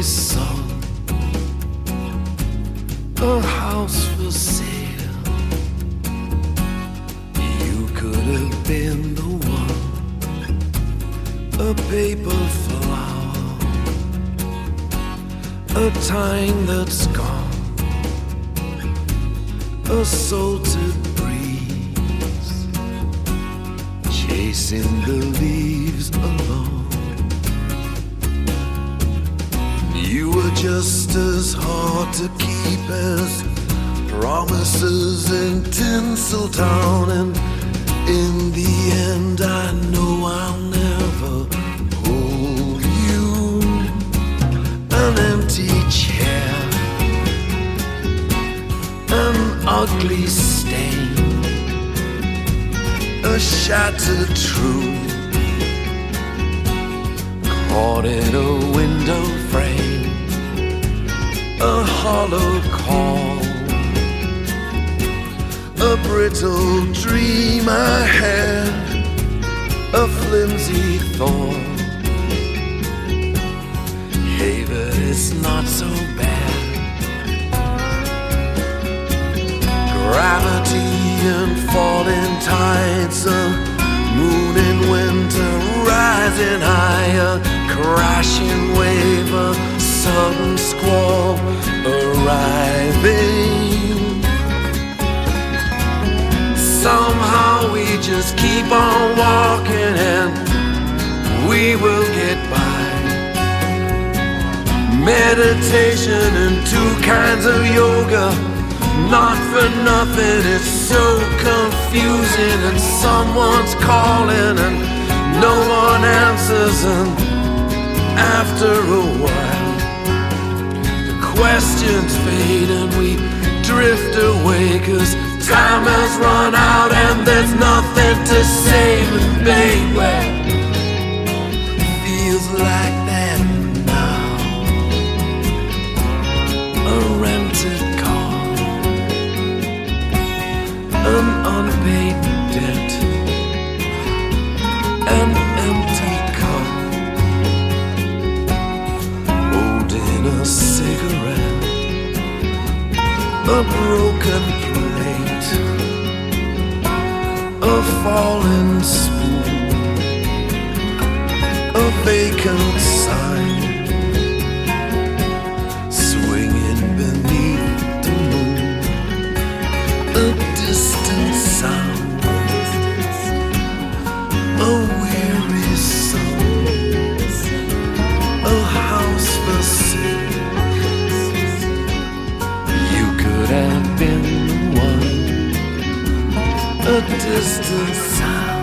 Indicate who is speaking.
Speaker 1: song, a house for sale. You could have been the one, a paper flower, a time that's gone, a salted breeze, chasing the leaves alone. You were just as hard to keep as promises in Tinseltown, and in the end I know I'll never hold you. An empty chair, an ugly stain, a shattered truth caught in a window frame, a hollow call, a brittle dream I had, a flimsy thought. Hey, but it's not so bad. Gravity and falling tides, a moon in winter rising higher, crashing wave, a sudden squall arriving. Somehow we just keep on walking and we will get by. Meditation and two kinds of yoga, not for nothing, it's so confusing. And someone's calling and no one answers, and after a while the questions fade and we drift away, 'cause time has run out and there's nothing to say. But baby, feels like that now. A rented car, an unpaid debt, an empty cup, holding a cigarette, a broken plate, a fallen spoon, a vacant sign, swinging beneath the moon, a distant sound, a weary song, a house for sale. You could have been the one, a distant sound.